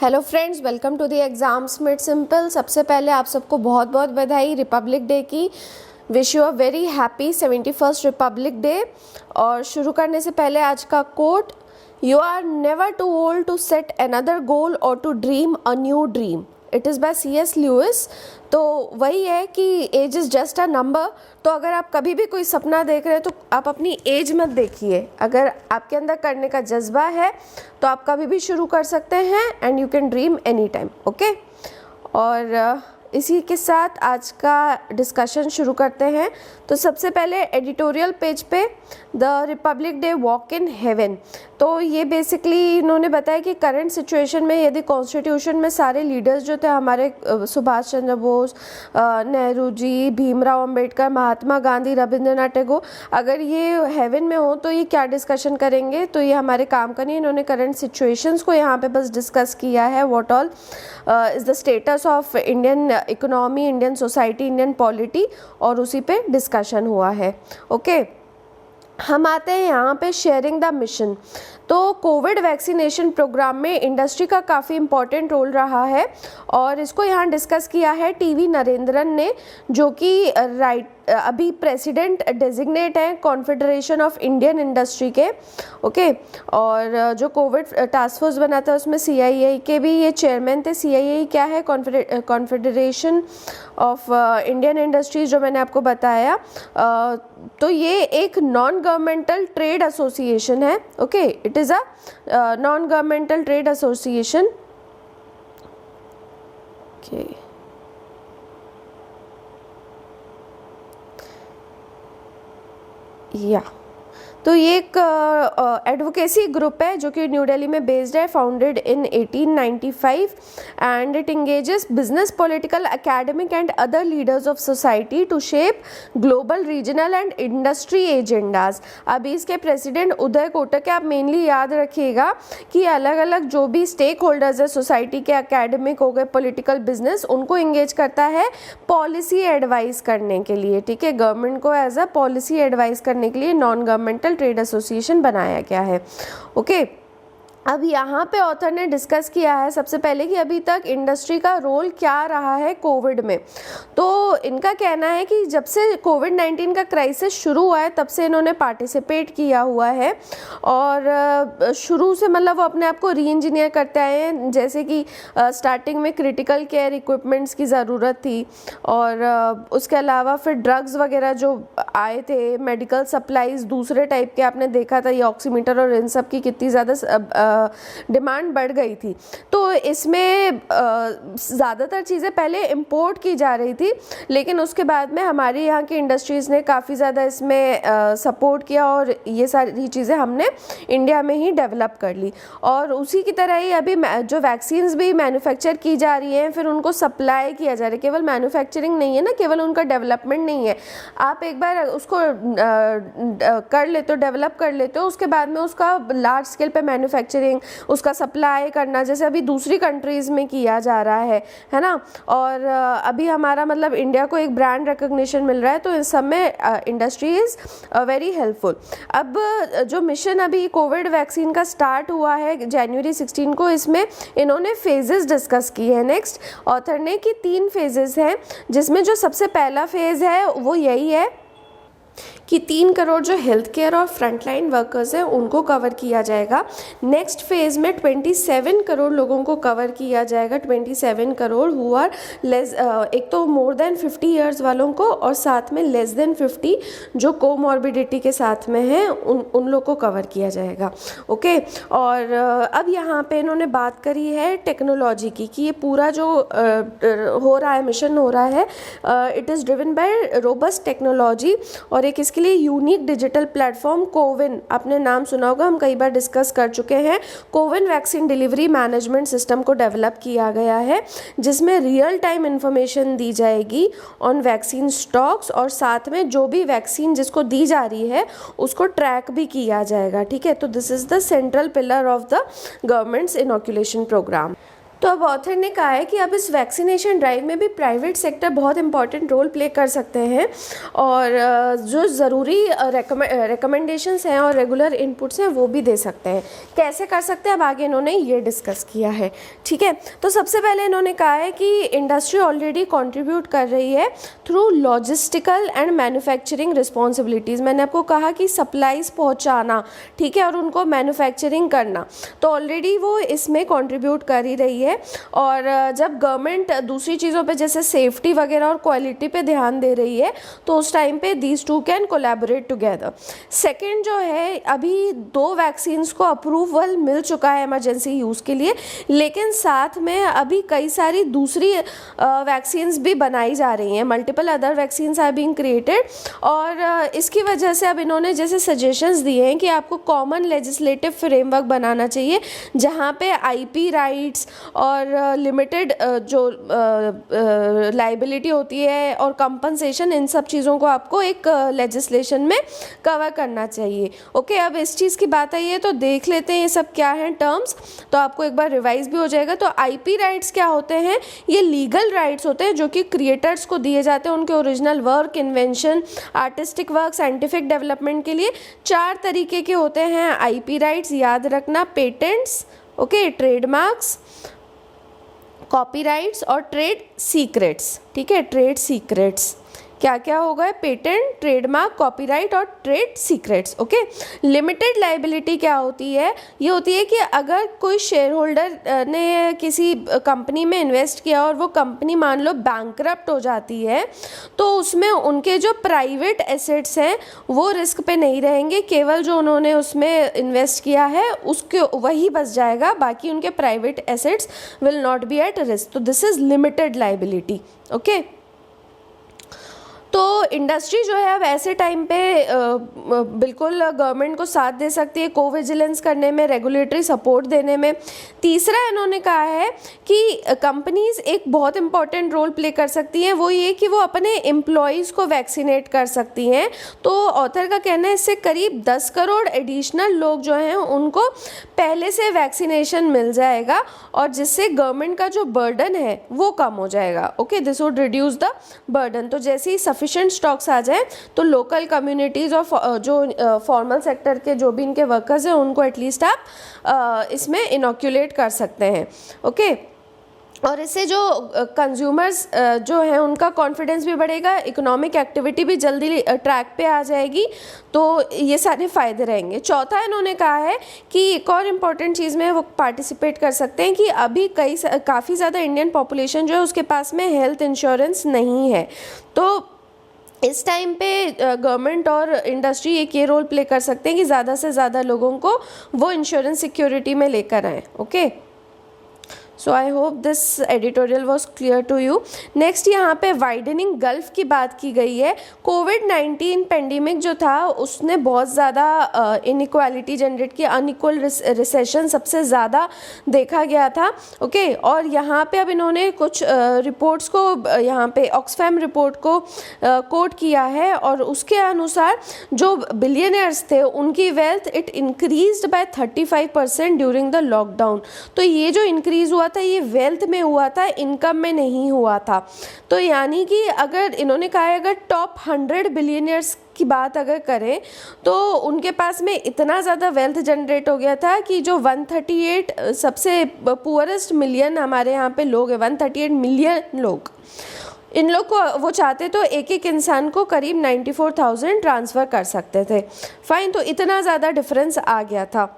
Hello friends, welcome to the exams made simple. सबसे पहले आप सबको बहुत बहुत बधाई रिपब्लिक डे की। Wish you a very happy 71st republic day. और शुरू करने से पहले आज का quote, you are never too old to set another goal or to dream a new dream. It is by C.S. Lewis. तो वही है कि age is just a number. तो अगर आप कभी भी कोई सपना देख रहे हैं तो आप अपनी एज मत देखिए। अगर आपके अंदर करने का जज्बा है तो आप कभी भी शुरू कर सकते हैं and you can dream any time. Okay, और इसी के साथ आज का डिस्कशन शुरू करते हैं। तो सबसे पहले एडिटोरियल पेज पे the Republic day walk in heaven. तो ये बेसिकली इन्होंने बताया कि करंट सिचुएशन में यदि कॉन्स्टिट्यूशन में सारे लीडर्स जो थे हमारे सुभाष चंद्र बोस, नेहरू जी, भीमराव अंबेडकर, महात्मा गांधी, रविंद्रनाथ टैगोर, अगर ये हेवन में हो तो ये क्या डिस्कशन करेंगे। तो ये हमारे काम का नहीं, इन्होंने करंट सिचुएशंस को यहाँ पे बस डिस्कस किया है। What all is the status of Indian economy, Indian society, Indian polity, और उसी पे डिस्कशन हुआ है। ओके, हम आते हैं यहाँ पे शेयरिंग द मिशन। तो कोविड वैक्सीनेशन प्रोग्राम में इंडस्ट्री का काफ़ी इम्पॉर्टेंट रोल रहा है और इसको यहाँ डिस्कस किया है टीवी नरेंद्रन ने, जो कि अभी प्रेसिडेंट डेजिग्नेट हैं कॉन्फेडरेशन ऑफ इंडियन इंडस्ट्री के। ओके, और जो कोविड टास्क फोर्स बना था उसमें CII के भी ये चेयरमैन थे। CII क्या है? कॉन्फेडरेशन ऑफ इंडियन इंडस्ट्रीज, जो मैंने आपको बताया। तो ये एक नॉन गवर्नमेंटल ट्रेड एसोसिएशन है। Okay, it is a non governmental trade association. Okay, या तो ये एक एडवोकेसी ग्रुप है जो कि न्यू दिल्ली में बेस्ड है, founded in 1895 and it engages business, political, academic and other leaders of society to shape global, regional and industry agendas. अभी इसके प्रेसिडेंट उदय कोटक है। आप मेनली याद रखिएगा कि अलग अलग जो भी स्टेक होल्डर्स है सोसाइटी के, एकेडमिक हो गए, पॉलिटिकल, बिजनेस, उनको इंगेज करता है पॉलिसी एडवाइस करने के लिए। ठीक है, गवर्नमेंट को एज अ पॉलिसी एडवाइस करने के लिए नॉन गवर्नमेंटल ट्रेड एसोसिएशन बनाया गया है। ओके, अब यहाँ पे ऑथर ने डिस्कस किया है सबसे पहले कि अभी तक इंडस्ट्री का रोल क्या रहा है कोविड में। तो इनका कहना है कि जब से कोविड-19 का क्राइसिस शुरू हुआ है तब से इन्होंने पार्टिसिपेट किया हुआ है और शुरू से मतलब वो अपने आप को री इंजीनियर करते आए हैं। जैसे कि स्टार्टिंग में क्रिटिकल केयर इक्विपमेंट्स की ज़रूरत थी और उसके अलावा फिर ड्रग्स वगैरह जो आए थे, मेडिकल सप्लाईज दूसरे टाइप के, आपने देखा था ये ऑक्सीमीटर और इन सब की कितनी ज़्यादा डिमांड बढ़ गई थी। तो इसमें ज़्यादातर चीज़ें पहले इंपोर्ट की जा रही थी, लेकिन उसके बाद में हमारी यहाँ की इंडस्ट्रीज़ ने काफ़ी ज़्यादा इसमें सपोर्ट किया और ये सारी चीज़ें हमने इंडिया में ही डेवलप कर ली। और उसी की तरह ही अभी जो वैक्सीन्स भी मैन्युफैक्चर की जा रही हैं, फिर उनको सप्लाई किया जा रहा है। केवल मैन्युफैक्चरिंग नहीं है ना, केवल उनका डेवलपमेंट नहीं है। आप एक बार उसको कर लेते हो, डेवलप कर लेते हो, उसके बाद में उसका लार्ज स्केल पे मैन्युफैक्चरिंग, उसका सप्लाई करना, जैसे अभी दूसरी कंट्रीज़ में किया जा रहा है ना। और अभी हमारा मतलब इंडिया को एक ब्रांड रिकग्निशन मिल रहा है, तो इस सब में इंडस्ट्री इज़ वेरी हेल्पफुल। अब जो मिशन अभी कोविड वैक्सीन का स्टार्ट हुआ है जनवरी 16 को, इसमें इन्होंने फेजेस डिस्कस किए हैं। नेक्स्ट ऑथर ने कि 3 फेजेस हैं, जिसमें जो सबसे पहला फेज़ है वो यही है कि 3 करोड़ जो हेल्थ केयर और फ्रंटलाइन वर्कर्स हैं उनको कवर किया जाएगा। नेक्स्ट फेज़ में 27 करोड़ लोगों को कवर किया जाएगा। 27 करोड़ हु आर लेस, एक तो मोर देन 50 ईयर्स वालों को और साथ में लेस देन 50 जो कोमॉर्बिडिटी के साथ में हैं उन लोग को कवर किया जाएगा। ओके, और अब यहाँ पे इन्होंने बात करी है टेक्नोलॉजी की कि ये पूरा जो हो रहा है, मिशन हो रहा है, it is driven by robust technology और एक इसके लिए यूनिक डिजिटल प्लेटफॉर्म कोविन, आपने नाम सुना होगा, हम कई बार डिस्कस कर चुके हैं। CoWIN vaccine delivery management system को डेवलप किया गया है, जिसमें रियल टाइम इंफॉर्मेशन दी जाएगी ऑन वैक्सीन स्टॉक्स और साथ में जो भी वैक्सीन जिसको दी जा रही है उसको ट्रैक भी किया जाएगा। ठीक है, तो this is the central pillar of the government's inoculation program. तो अब ऑथर ने कहा है कि अब इस वैक्सीनेशन ड्राइव में भी प्राइवेट सेक्टर बहुत इंपॉर्टेंट रोल प्ले कर सकते हैं और जो ज़रूरी रिकमेंडेशंस हैं और रेगुलर इनपुट्स हैं वो भी दे सकते हैं। कैसे कर सकते हैं अब आगे इन्होंने ये डिस्कस किया है। ठीक है, तो सबसे पहले इन्होंने कहा है कि इंडस्ट्री ऑलरेडी कंट्रीब्यूट कर रही है through logistical and manufacturing responsibilities. मैंने आपको कहा कि सप्लाईज पहुँचाना, ठीक है, और उनको मैन्युफैक्चरिंग करना, तो ऑलरेडी वो इसमें कंट्रीब्यूट कर ही रही है। और जब गवर्नमेंट दूसरी चीज़ों पे जैसे सेफ्टी वगैरह और क्वालिटी पे ध्यान दे रही है तो उस टाइम पे these two can collaborate together. Second जो है, अभी 2 वैक्सीन्स को अप्रूवल मिल चुका है इमरजेंसी यूज़ के लिए, लेकिन साथ में अभी कई सारी दूसरी वैक्सीन्स भी बनाई जा रही हैं। Multiple other vaccines are being created और इसकी वजह से अब इन्होंने जैसे सजेशंस दिए हैं कि आपको कॉमन लेजिस्लेटिव फ्रेमवर्क बनाना चाहिए जहाँ पे आईपी राइट्स और लिमिटेड जो लाइबिलिटी होती है और कंपनसेशन, इन सब चीज़ों को आपको एक लेजिस्लेशन में कवर करना चाहिए। ओके, अब इस चीज़ की बात आई है तो देख लेते हैं ये सब क्या हैं टर्म्स, तो आपको एक बार रिवाइज भी हो जाएगा। तो आईपी राइट्स क्या होते हैं? ये लीगल राइट्स होते हैं जो कि क्रिएटर्स को दिए जाते हैं उनके original work, invention, artistic work, scientific development के लिए। 4 तरीके के होते हैं आईपी राइट्स, याद रखना, पेटेंट्स, ओके, ट्रेडमार्क्स, कॉपीराइट्स और ट्रेड सीक्रेट्स। ठीक है, ट्रेड सीक्रेट्स क्या क्या होगा? पेटेंट, ट्रेडमार्क, कॉपीराइट और trade secrets. Okay, limited liability क्या होती है? ये होती है कि अगर कोई शेयर होल्डर ने किसी कंपनी में इन्वेस्ट किया और वो कंपनी मान लो बैंकरप्ट हो जाती है तो उसमें उनके जो प्राइवेट एसेट्स हैं वो रिस्क पे नहीं रहेंगे, केवल जो उन्होंने उसमें इन्वेस्ट किया है उसके वही बच जाएगा, बाकी उनके private assets will not be at risk. तो this is limited liability. Okay, तो इंडस्ट्री जो है अब ऐसे टाइम पे बिल्कुल गवर्नमेंट को साथ दे सकती है कोविजिलेंस करने में, रेगुलेटरी सपोर्ट देने में। तीसरा इन्होंने कहा है कि कंपनीज एक बहुत इंपॉर्टेंट रोल प्ले कर सकती हैं, वो ये कि वो अपने एम्प्लॉयज़ को वैक्सीनेट कर सकती हैं। तो ऑथर का कहना है इससे करीब 10 करोड़ एडिशनल लोग जो हैं उनको पहले से वैक्सीनेशन मिल जाएगा और जिससे गवर्नमेंट का जो बर्डन है वो कम हो जाएगा। Okay, this would reduce the burden. तो जैसे ही सफिशिएंट स्टॉक्स आ जाए तो लोकल कम्युनिटीज़ और जो फॉर्मल सेक्टर के जो भी इनके वर्कर्स हैं उनको एटलीस्ट आप इसमें इनोक्यूलेट कर सकते हैं। ओके, और इससे जो कंज्यूमर्स जो हैं उनका कॉन्फिडेंस भी बढ़ेगा, इकोनॉमिक एक्टिविटी भी जल्दी ट्रैक पे आ जाएगी, तो ये सारे फ़ायदे रहेंगे। चौथा इन्होंने कहा है कि एक और इम्पॉर्टेंट चीज़ में वो पार्टिसिपेट कर सकते हैं कि अभी काफ़ी ज़्यादा इंडियन पॉपुलेशन जो है उसके पास में हेल्थ इंश्योरेंस नहीं है। तो इस टाइम पे गवर्नमेंट और इंडस्ट्री एक ये रोल प्ले कर सकते हैं कि ज़्यादा से ज़्यादा लोगों को वो इंश्योरेंस सिक्योरिटी में लेकर आएँ। Okay, so I hope this editorial was clear to you. Next यहाँ पे वाइडनिंग गल्फ की बात की गई है। कोविड-19 पेंडेमिक जो था उसने बहुत ज़्यादा इनइक्वालिटी जनरेट की, अनइक्वल रिसेशन सबसे ज़्यादा देखा गया था। ओके, और यहाँ पे अब इन्होंने कुछ रिपोर्ट्स को, यहाँ पे ऑक्सफैम रिपोर्ट को कोट किया है और उसके अनुसार जो बिलियनर्स थे उनकी wealth it increased by 35% during the lockdown. तो ये जो इंक्रीज़ हुआ था ये वेल्थ में हुआ था, इनकम में नहीं हुआ था। तो यानी कि अगर इन्होंने कहा है अगर टॉप 100 बिलियनियर्स की बात अगर करें तो उनके पास में इतना ज़्यादा वेल्थ जनरेट हो गया था कि जो 138 सबसे पुअरेस्ट मिलियन हमारे यहाँ पे लोग हैं, 138 मिलियन लोग, इन लोग को वो चाहते तो एक एक इंसान को करीब 94,000 ट्रांसफ़र कर सकते थे। फाइन, तो इतना ज़्यादा डिफरेंस आ गया था।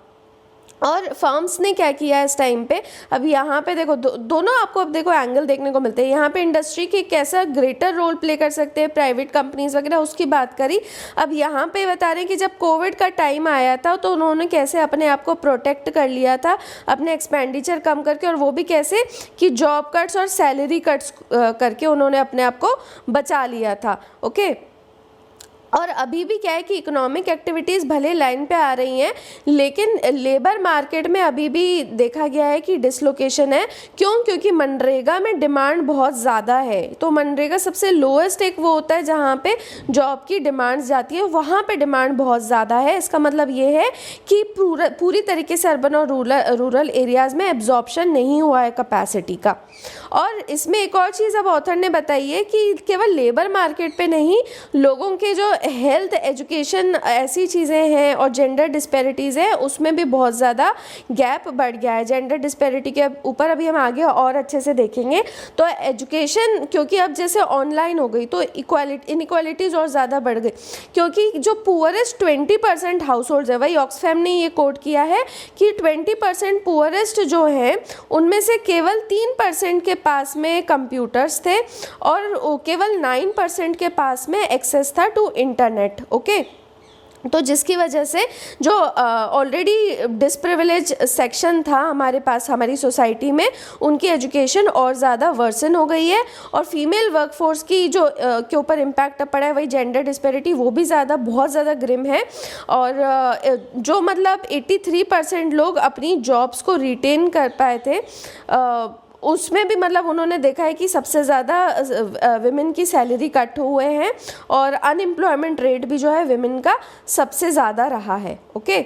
और फर्म्स ने क्या किया इस टाइम पे, अब यहाँ पे देखो दोनों आपको अब देखो एंगल देखने को मिलते हैं। यहाँ पे इंडस्ट्री की कैसा ग्रेटर रोल प्ले कर सकते हैं, प्राइवेट कंपनीज वगैरह, उसकी बात करी। अब यहाँ पे बता रहे हैं कि जब कोविड का टाइम आया था तो उन्होंने कैसे अपने आप को प्रोटेक्ट कर लिया था अपने एक्सपेंडिचर कम करके, और वो भी कैसे कि जॉब कट्स और सैलरी कट्स करके उन्होंने अपने आप को बचा लिया था। ओके, और अभी भी क्या है कि इकोनॉमिक एक्टिविटीज़ भले लाइन पे आ रही हैं, लेकिन लेबर मार्केट में अभी भी देखा गया है कि डिसलोकेशन है। क्यों? क्योंकि मनरेगा में डिमांड बहुत ज़्यादा है। तो मनरेगा सबसे लोएस्ट एक वो होता है जहाँ पे जॉब की डिमांड जाती है, वहाँ पे डिमांड बहुत ज़्यादा है। इसका मतलब ये है कि पूरी तरीके से अर्बन और रूरल एरियाज़ में एब्जॉर्प्शन नहीं हुआ है कैपेसिटी का। और इसमें एक और चीज़ अब ऑथर ने बताई है कि केवल लेबर मार्केट पे नहीं, लोगों के जो हेल्थ, एजुकेशन, ऐसी चीज़ें हैं और जेंडर डिस्पैरिटीज़ है, उसमें भी बहुत ज़्यादा गैप बढ़ गया है। जेंडर डिस्पैरिटी के ऊपर अभी हम आगे और अच्छे से देखेंगे। तो एजुकेशन, क्योंकि अब जैसे ऑनलाइन हो गई तो इनइक्वालिटीज़ और ज़्यादा बढ़ गई, क्योंकि जो पुअरेस्ट 20% हाउस होल्ड है, वही ऑक्सफैम ने ये कोट किया है कि 20% पुअरेस्ट जो हैं उनमें से केवल 3% के पास में कंप्यूटर्स थे और केवल 9% के पास में एक्सेस था टू इंटरनेट। ओके, तो जिसकी वजह से जो ऑलरेडी डिसप्रिविलेज सेक्शन था हमारे पास, हमारी सोसाइटी में, उनकी एजुकेशन और ज़्यादा वर्सन हो गई है। और फीमेल वर्कफोर्स की जो के ऊपर इम्पैक्ट पड़ा है, वही जेंडर डिस्पैरिटी, वो भी बहुत ज़्यादा ग्रिम है। और जो मतलब 83% लोग अपनी जॉब्स को रिटेन कर पाए थे, उसमें भी मतलब उन्होंने देखा है कि सबसे ज़्यादा विमेन की सैलरी कट हुए हैं और अनएम्प्लॉयमेंट रेट भी जो है विमेन का सबसे ज़्यादा रहा है। Okay,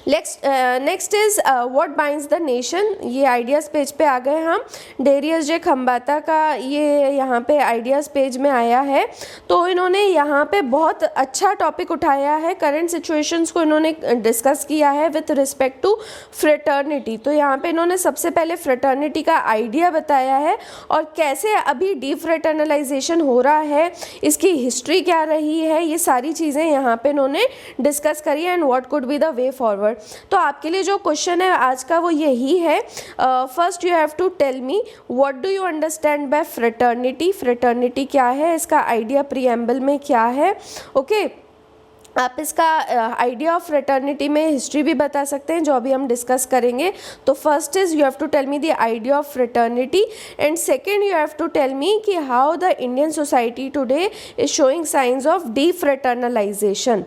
next is what binds the nation. ये आइडियाज़ पेज पे आ गए हम। डेरियस जे खम्बाता का ये यहाँ पे आइडियाज़ पेज में आया है। तो इन्होंने यहाँ पे बहुत अच्छा टॉपिक उठाया है, करंट सिचुएशंस को इन्होंने डिस्कस किया है विथ रिस्पेक्ट टू फ्रेटर्निटी। तो यहाँ पे इन्होंने सबसे पहले फ्रेटर्निटी का आइडिया बताया है और कैसे अभी डीफ्रेटर्नलाइजेशन हो रहा है, इसकी हिस्ट्री क्या रही है, ये सारी चीज़ें यहाँ पे इन्होंने डिस्कस करी है and what could be the way forward. तो आपके लिए जो क्वेश्चन है आज का वो यही है, first you have to tell me what do you understand by fraternity. Fraternity क्या है, इसका आइडिया प्रीएम्बल में क्या है। ओके, आप इसका आइडिया ऑफ फ्रेटर्निटी में हिस्ट्री भी बता सकते हैं, जो अभी हम डिस्कस करेंगे। तो first is you have to tell me the idea of fraternity and second you have to tell me कि how the Indian society today is showing signs of defraternalisation.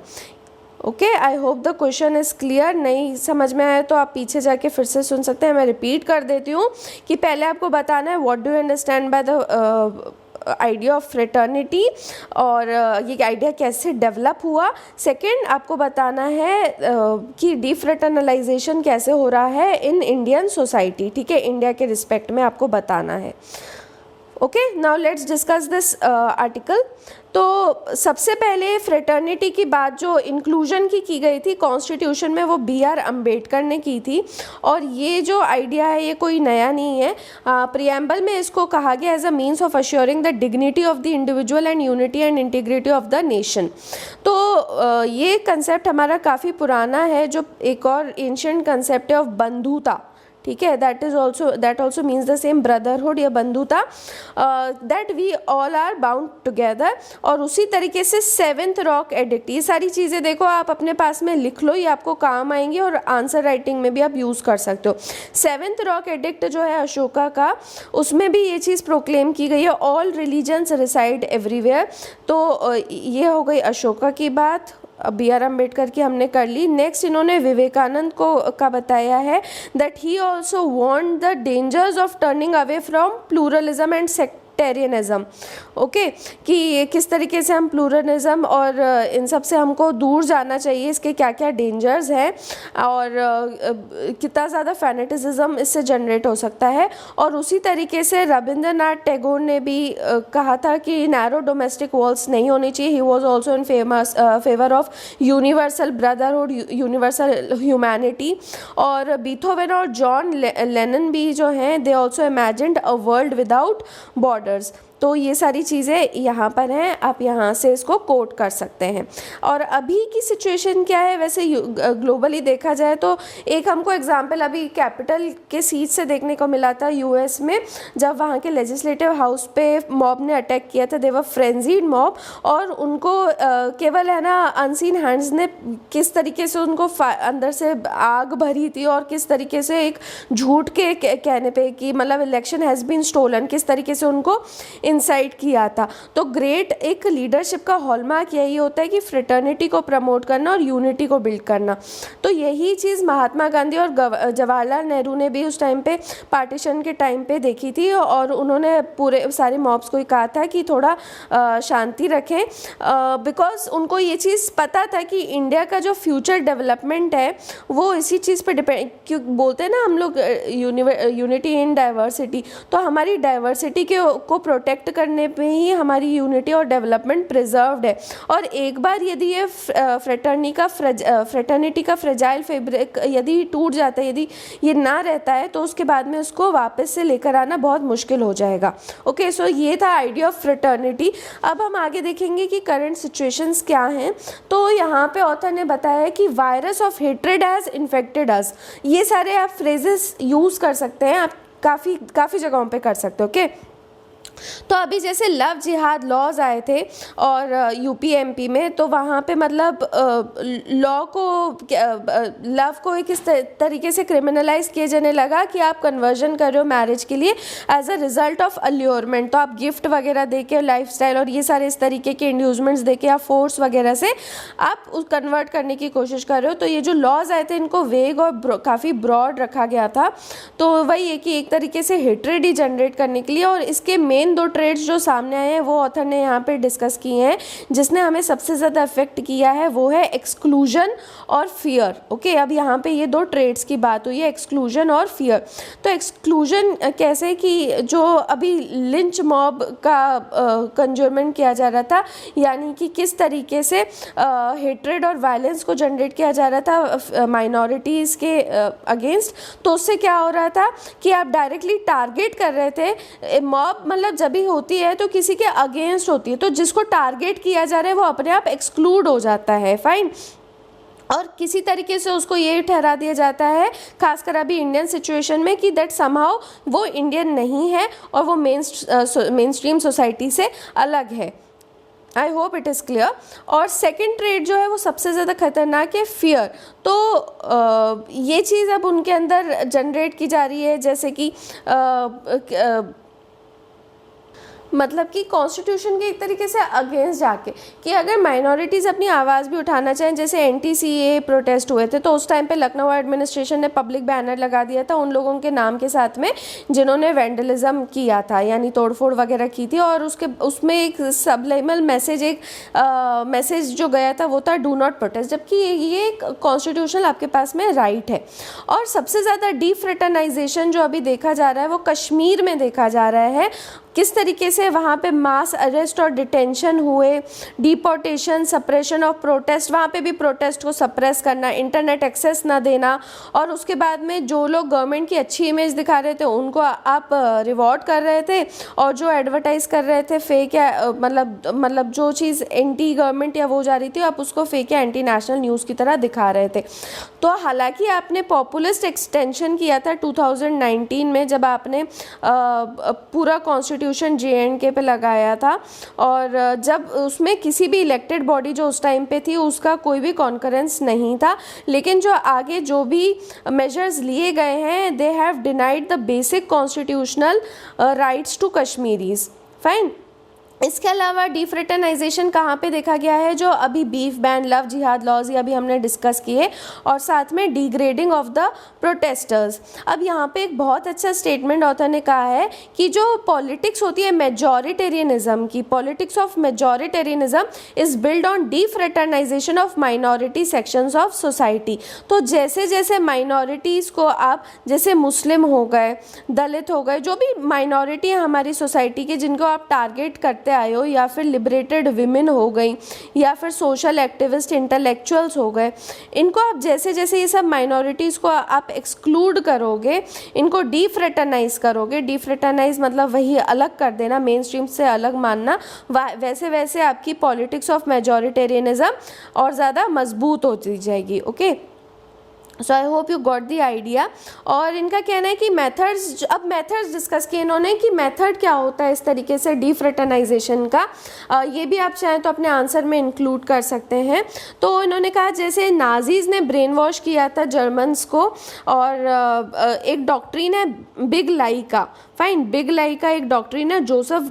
Okay, I hope the question is clear. नहीं समझ में आया तो आप पीछे जाके फिर से सुन सकते हैं। मैं रिपीट कर देती हूँ कि पहले आपको बताना है what do you understand by the idea of fraternity और ये आइडिया कैसे डेवलप हुआ। सेकंड, आपको बताना है कि डीफ्रेटर्नलाइजेशन कैसे हो रहा है इन इंडियन सोसाइटी। ठीक है, इंडिया के रिस्पेक्ट में आपको बताना है। Okay, now let's discuss this article. तो सबसे पहले फ्रेटर्निटी की बात जो इंक्लूजन की गई थी कॉन्स्टिट्यूशन में, वो BR अम्बेडकर ने की थी। और ये जो आइडिया है ये कोई नया नहीं है। प्रीएम्बल में इसको कहा गया as a means of assuring the dignity of the individual and unity and integrity of the nation. तो ये कंसेप्ट हमारा काफ़ी पुराना है, जो एक और एंशिएंट कंसेप्ट है ऑफ बंधुता। ठीक है, that also means the same, brotherhood या बंधुता, that we all are bound together. और उसी तरीके से 7th रॉक एडिक्ट, ये सारी चीज़ें देखो आप अपने पास में लिख लो, ये आपको काम आएंगी और आंसर राइटिंग में भी आप यूज़ कर सकते हो। 7th रॉक एडिक्ट जो है अशोका का, उसमें भी ये चीज़ प्रोक्लेम की गई है, ऑल रिलीजन्स रिसाइड एवरीवेयर। तो ये हो गई अशोका की बात। BR अम्बेडकर की हमने कर ली। नेक्स्ट इन्होंने विवेकानंद का बताया है that he also warned the dangers of turning away from pluralism and sectarianism. Okay, कि किस तरीके से हम प्लूरलिज्म और इन सब से हमको दूर जाना चाहिए, इसके क्या क्या डेंजर्स हैं और कितना ज़्यादा फैनेटिसिज्म इससे जनरेट हो सकता है। और उसी तरीके से रविंद्रनाथ टैगोर ने भी कहा था कि नैरो डोमेस्टिक वॉल्स नहीं होनी चाहिए। He was also in favour of universal brotherhood, universal humanity. और बीथोवेन और जॉन लेनन भी जो हैं, they also imagined a world without borders. तो ये सारी चीज़ें यहाँ पर हैं, आप यहाँ से इसको कोट कर सकते हैं। और अभी की सिचुएशन क्या है, वैसे ग्लोबली देखा जाए तो एक हमको एग्जांपल अभी कैपिटल के सीट से देखने को मिला था US में, जब वहाँ के लेजिस्लेटिव हाउस पे मॉब ने अटैक किया था। दे वर फ्रेंजीड मॉब और उनको केवल है ना अनसीन हैंड्स ने किस तरीके से उनको अंदर से आग भरी थी और किस तरीके से एक झूठ के कहने पे कि मतलब इलेक्शन हैज़ बीन स्टोलन, किस तरीके से उनको इंसाइट किया था। तो ग्रेट एक लीडरशिप का हॉलमार्क यही होता है कि फ्रेटर्निटी को प्रमोट करना और यूनिटी को बिल्ड करना। तो यही चीज़ महात्मा गांधी और जवाहरलाल नेहरू ने भी उस टाइम पे पार्टीशन के टाइम पे देखी थी, और उन्होंने पूरे सारे मॉब्स को ही कहा था कि थोड़ा शांति रखें, बिकॉज उनको ये चीज़ पता था कि इंडिया का जो फ्यूचर डेवलपमेंट है वो इसी चीज़ पे डिपेंड, क्यों बोलते हैं ना हम लोग यूनिटी इन डाइवर्सिटी, तो हमारी डाइवर्सिटी को प्रोटेक्ट करने पे ही हमारी यूनिटी और डेवलपमेंट प्रिजर्व्ड है। और एक बार यदि ये फ्रेटर्निटी का फ्रेजाइल फैब्रिक यदि टूट जाता है, यदि ये ना रहता है, तो उसके बाद में उसको वापस से लेकर आना बहुत मुश्किल हो जाएगा। ओके, सो ये था आइडिया ऑफ फ्रेटर्निटी। अब हम आगे देखेंगे कि करंट सिचुएशंस क्या हैं। तो यहाँ पे ऑथर ने बताया है कि virus of hatred has infected us. ये सारे आप फ्रेजेस यूज़ कर सकते हैं, आप काफ़ी जगहों पे कर सकते हो। ओके, तो अभी जैसे लव जिहाद लॉज आए थे और यूपी एमपी में, तो वहाँ पे मतलब लॉ को लव को एक इस तरीके से क्रिमिनलाइज किए जाने लगा कि आप कन्वर्जन कर रहे हो मैरिज के लिए एज अ रिजल्ट ऑफ अल्योरमेंट। तो आप गिफ्ट वगैरह दे के, लाइफस्टाइल और ये सारे इस तरीके के इंड्यूसमेंट्स दे के या फोर्स वगैरह से आप कन्वर्ट करने की कोशिश कर रहे हो। तो ये जो लॉज आए थे इनको वेग और काफ़ी ब्रॉड रखा गया था। तो वही है कि एक तरीके से हेट्रेड ही जनरेट करने के लिए। और इसके मेन दो ट्रेड्स जो सामने आए हैं वो ऑथर ने यहाँ पे डिस्कस किए हैं, जिसने हमें सबसे ज़्यादा अफेक्ट किया है वो है एक्सक्लूजन और फियर। ओके, अब यहाँ पे ये दो ट्रेड्स की बात हुई है, एक्सक्लूजन और फियर। तो एक्सक्लूजन कैसे कि जो अभी लिंच मॉब का कंजूरमेंट किया जा रहा था, यानी कि किस तरीके से हेट्रेड और वायलेंस को जनरेट किया जा रहा था माइनॉरिटीज़ के अगेंस्ट। तो उससे क्या हो रहा था कि आप डायरेक्टली टारगेट कर रहे थे। मॉब मतलब जब भी होती है तो किसी के अगेंस्ट होती है, तो जिसको टारगेट किया जा रहा है वो अपने आप एक्सक्लूड हो जाता है, फाइन। और किसी तरीके से उसको ये ठहरा दिया जाता है, खासकर अभी इंडियन सिचुएशन में, कि दैट समहाउ वो इंडियन नहीं है और वो मेन स्ट्रीम सोसाइटी से अलग है। I hope it is clear. और सेकेंड ट्रेड जो है वो सबसे ज़्यादा खतरनाक है, फियर। तो ये चीज़ अब उनके अंदर जनरेट की जा रही है, जैसे कि मतलब कि कॉन्स्टिट्यूशन के एक तरीके से अगेंस्ट जाके, कि अगर माइनॉरिटीज़ अपनी आवाज़ भी उठाना चाहें, जैसे NTCA प्रोटेस्ट हुए थे, तो उस टाइम पे लखनऊ एडमिनिस्ट्रेशन ने पब्लिक बैनर लगा दिया था उन लोगों के नाम के साथ में जिन्होंने वैंडलिज्म किया था, यानी तोड़फोड़ वगैरह की थी। और उसमें एक सबलाइमल मैसेज, एक मैसेज जो गया था वो था डू नॉट प्रोटेस्ट, जबकि ये एक कॉन्स्टिट्यूशनल आपके पास में राइट है। और सबसे ज़्यादा डीफ्रेटर्नाइजेशन जो अभी देखा जा रहा है वो कश्मीर में देखा जा रहा है। किस तरीके से वहाँ पे मास अरेस्ट और डिटेंशन हुए, डिपोर्टेशन, सप्रेशन ऑफ प्रोटेस्ट, वहाँ पे भी प्रोटेस्ट को सप्रेस करना, इंटरनेट एक्सेस ना देना, और उसके बाद में जो लोग गवर्नमेंट की अच्छी इमेज दिखा रहे थे उनको आप रिवॉर्ड कर रहे थे, और जो एडवर्टाइज कर रहे थे फेक या मतलब जो चीज़ एंटी गवर्नमेंट या वो जा रही थी आप उसको फेक या एंटी नेशनल न्यूज़ की तरह दिखा रहे थे। तो हालांकि आपने पॉपुलिस्ट एक्सटेंशन किया था 2019 में, जब आपने पूरा कॉन्स्टिट्यूशन JNK पे लगाया था, और जब उसमें किसी भी इलेक्टेड बॉडी जो उस टाइम पे थी उसका कोई भी कॉन्करेंस नहीं था। लेकिन जो आगे जो भी मेजर्स लिए गए हैं, they have denied the basic constitutional rights to Kashmiris, fine. इसके अलावा डिफ्रेटर्नाइजेशन कहाँ पे देखा गया है, जो अभी बीफ बैन, लव जिहाद लॉज, ये अभी हमने डिस्कस किए, और साथ में डिग्रेडिंग ऑफ द प्रोटेस्टर्स। अब यहाँ पे एक बहुत अच्छा स्टेटमेंट ऑथर ने कहा है कि जो पॉलिटिक्स होती है मेजॉरिटेरियनिज्म की, politics of majoritarianism is build on defraternisation of minority sections of society. तो जैसे जैसे माइनॉरिटीज़ को आप, जैसे मुस्लिम हो गए, दलित हो गए, जो भी माइनॉरिटी है हमारी सोसाइटी के जिनको आप टारगेट करते आए हो, या फिर लिबरेटेड विमेन हो गई, या फिर सोशल एक्टिविस्ट, इंटेलेक्चुअल्स हो गए, इनको आप जैसे जैसे ये सब माइनॉरिटीज़ को आप एक्सक्लूड करोगे, इनको डिफ्रेटर्नाइज करोगे, डिफ्रेटर्नाइज मतलब वही अलग कर देना, मेन स्ट्रीम से अलग मानना, वैसे वैसे आपकी पॉलिटिक्स ऑफ मेजॉरिटेरियनिज्म और ज़्यादा मजबूत होती जाएगी। Okay, so I hope you got the idea. और इनका कहना है कि मेथड्स, अब मेथड्स डिस्कस किए इन्होंने कि मेथड क्या होता है इस तरीके से डीफ्रेटर्नाइजेशन का, ये भी आप चाहें तो अपने आंसर में इंक्लूड कर सकते हैं। तो इन्होंने कहा जैसे नाजीज़ ने ब्रेन वॉश किया था जर्मन्स को, और एक डॉक्ट्रिन है बिग लाई का, फाइन, बिग लाई का एक डॉक्ट्रिन है, जोसेफ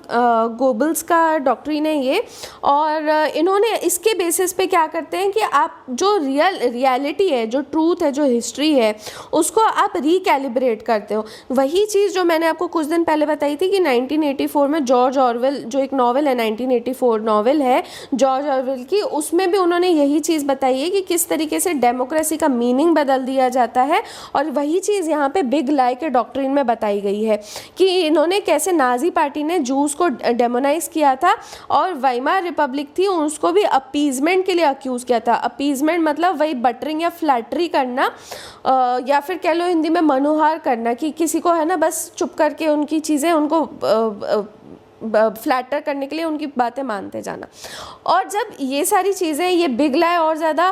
गोबल्स का डॉक्ट्रिन है ये। और इन्होंने इसके बेसिस पे क्या करते हैं कि आप जो रियलिटी है, जो ट्रूथ है, जो हिस्ट्री है, उसको आप रिकैलिब्रेट करते हो। वही चीज़ जो मैंने आपको कुछ दिन पहले बताई थी कि 1984 में जॉर्ज ऑरवेल, जो एक नॉवल है 1984 नॉवल है जॉर्ज ऑरवेल की, उसमें भी उन्होंने यही चीज़ बताई है कि किस तरीके से डेमोक्रेसी का मीनिंग बदल दिया जाता है। और वही चीज़ यहाँ पे बिग लाई के डॉक्ट्रिन में बताई गई है कि इन्होंने कैसे नाजी पार्टी ने जूस को डेमोनाइज किया था, और वाइमार रिपब्लिक थी उसको भी अपीजमेंट के लिए अक्यूज़ किया था। अपीजमेंट मतलब वही बटरिंग या फ्लैटरी करना, या फिर कह लो हिंदी में मनोहार करना, कि किसी को है ना बस चुप करके उनकी चीज़ें, उनको फ्लैटर करने के लिए उनकी बातें मानते जाना। और जब ये सारी चीज़ें, ये बिग लाई और ज़्यादा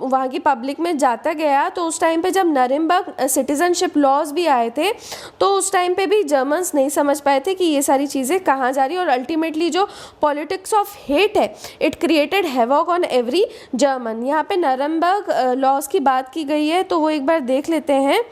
वहाँ की पब्लिक में जाता गया, तो उस टाइम पे जब नरेमबर्ग सिटीजनशिप लॉज भी आए थे, तो उस टाइम पे भी जर्मन्स नहीं समझ पाए थे कि ये सारी चीज़ें कहाँ जा रही है। और अल्टीमेटली जो पॉलिटिक्स ऑफ हेट है, it created havoc on every German. यहाँ पे नरेमबर्ग लॉज की बात की गई है, तो वो एक बार देख लेते हैं।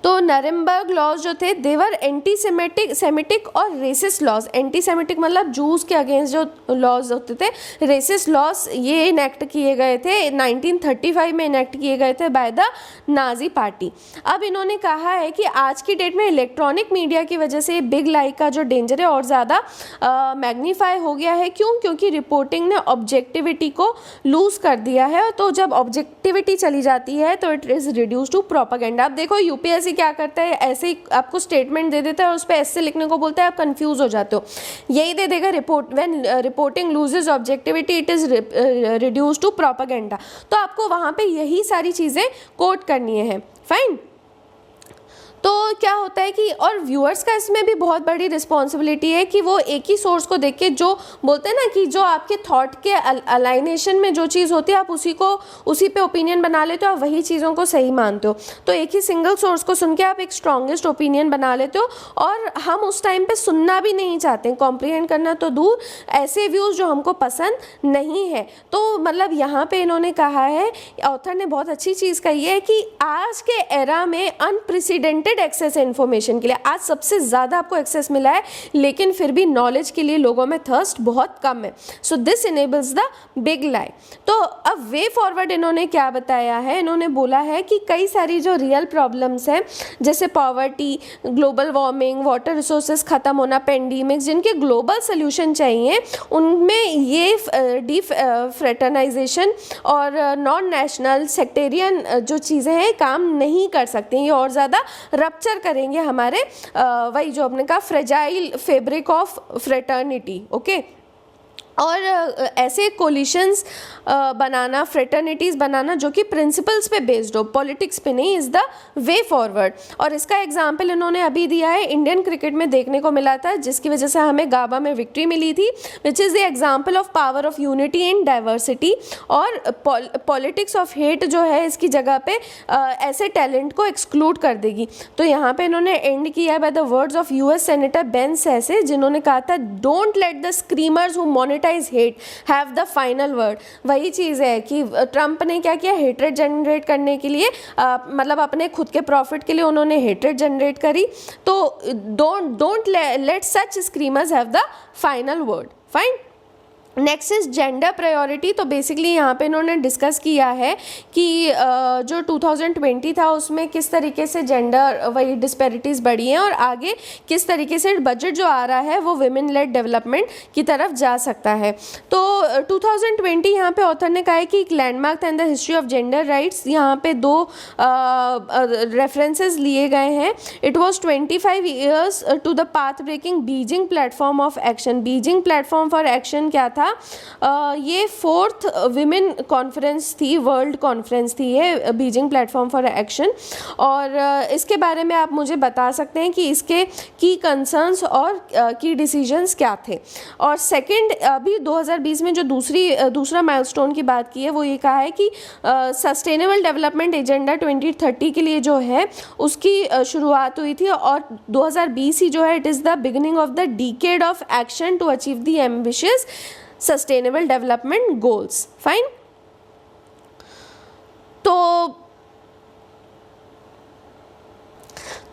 तो नरेमबर्ग लॉज जो थे, देवर एंटी सेमेटिक और रेसिस्ट लॉज। एंटी सेमेटिक मतलब जूस के अगेंस्ट जो लॉज होते थे, रेसिस्ट लॉज ये इनेक्ट किए गए थे, 1935 में इनेक्ट किए गए थे बाय द नाजी पार्टी। अब इन्होंने कहा है कि आज की डेट में इलेक्ट्रॉनिक मीडिया की वजह से बिग लाई का जो डेंजर है और ज़्यादा मैग्नीफाई हो गया है। क्यों? क्योंकि रिपोर्टिंग ने ऑब्जेक्टिविटी को लूज़ कर दिया है। तो जब ऑब्जेक्टिविटी चली जाती है तो it is reduce to propaganda. अब देखो यूपीएससी क्या करता है, ऐसे ही आपको स्टेटमेंट दे देता है और उस पर ऐसे लिखने को बोलता है, आप कंफ्यूज हो जाते हो। यही दे देगा, when reporting loses objectivity it is reduce to propaganda. तो आपको वहां पे यही सारी चीजें कोट करनी है, फाइन। तो क्या होता है कि, और व्यूअर्स का इसमें भी बहुत बड़ी रिस्पॉन्सिबिलिटी है कि वो एक ही सोर्स को देख के, जो बोलते हैं ना कि जो आपके थॉट के अलाइनेशन में जो चीज़ होती है आप उसी पे ओपिनियन बना लेते हो, आप वही चीज़ों को सही मानते हो। तो एक ही सिंगल सोर्स को सुन के आप एक स्ट्रॉन्गेस्ट ओपिनियन बना लेते हो, और हम उस टाइम पे सुनना भी नहीं चाहते, कॉम्प्रिहेंड करना तो दूर, ऐसे व्यूज़ जो हमको पसंद नहीं है। तो मतलब यहाँ पे इन्होंने कहा है, ऑथर ने बहुत अच्छी चीज़ कही है कि आज के एरा में अनप्रेसिडेंटेड एक्सेस है इन्फॉर्मेशन के लिए। आज सबसे ज़्यादा आपको एक्सेस मिला है, लेकिन फिर भी नॉलेज के लिए लोगों में थर्स्ट बहुत कम है। So this enables the big lie. तो अब वे फॉरवर्ड इन्होंने क्या बताया है, इन्होंने बोला है कि कई सारी जो रियल प्रॉब्लम्स हैं, जैसे poverty, global warming, water resources ख़त्म होना, पेंडेमिक्स, जिनके ग्लोबल सोल्यूशन चाहिए, उनमें ये डीफ्रेटर्नाइजेशन और नॉन नेशनल सेक्टेरियन जो चीज़ें हैं काम नहीं कर सकती। ये और ज़्यादा रप्चर करेंगे हमारे वही जो आपने कहा fragile fabric of fraternity, okay. और ऐसे कोलिशंस बनाना, फ्रेटर्निटीज़ बनाना जो कि प्रिंसिपल्स पे बेस्ड हो, पॉलिटिक्स पे नहीं, इज़ द वे फॉरवर्ड। और इसका एग्जांपल इन्होंने अभी दिया है, इंडियन क्रिकेट में देखने को मिला था, जिसकी वजह से हमें गाबा में विक्ट्री मिली थी, which is the example of power of unity and diversity. और पॉलिटिक्स ऑफ हेट जो है इसकी जगह पे ऐसे टैलेंट को एक्सक्लूड कर देगी। तो यहाँ पे इन्होंने एंड किया by the words of US senator Ben Sasse, जिन्होंने कहा था, don't let the screamers who monitor hate have the final word. वही चीज़ है कि ट्रंप ने क्या किया, हेट्रेड जनरेट करने के लिए, मतलब अपने खुद के प्रॉफिट के लिए उन्होंने हेट्रेड जनरेट करी। तो don't let such screamers have the final word, fine. Next is gender priority. तो बेसिकली यहाँ पे इन्होंने डिस्कस किया है कि जो 2020 था उसमें किस तरीके से जेंडर वही डिस्पैरिटीज़ बढ़ी हैं, और आगे किस तरीके से बजट जो आ रहा है वो विमेन लेड डेवलपमेंट की तरफ जा सकता है। तो 2020 यहाँ पे ऑथर ने कहा है कि एक लैंडमार्क था in the history of gender rights. यहाँ पे 2 रेफरेंसेस लिए गए हैं। It was 25 years to the path breaking Beijing platform of action. Beijing platform for action क्या था, था, ये 4th विमेन कॉन्फ्रेंस थी, वर्ल्ड कॉन्फ्रेंस थी ये, बीजिंग प्लेटफॉर्म फॉर एक्शन। और इसके बारे में आप मुझे बता सकते हैं कि इसके की कंसर्न्स और की डिसीजंस क्या थे। और सेकंड, अभी 2020 में जो दूसरा माइलस्टोन की बात की है वो ये कहा है कि सस्टेनेबल डेवलपमेंट एजेंडा 2030 के लिए जो है उसकी शुरुआत हुई थी, और 2020 ही जो है it is the beginning of the decade of action to achieve the ambitious sustainable development goals. Fine.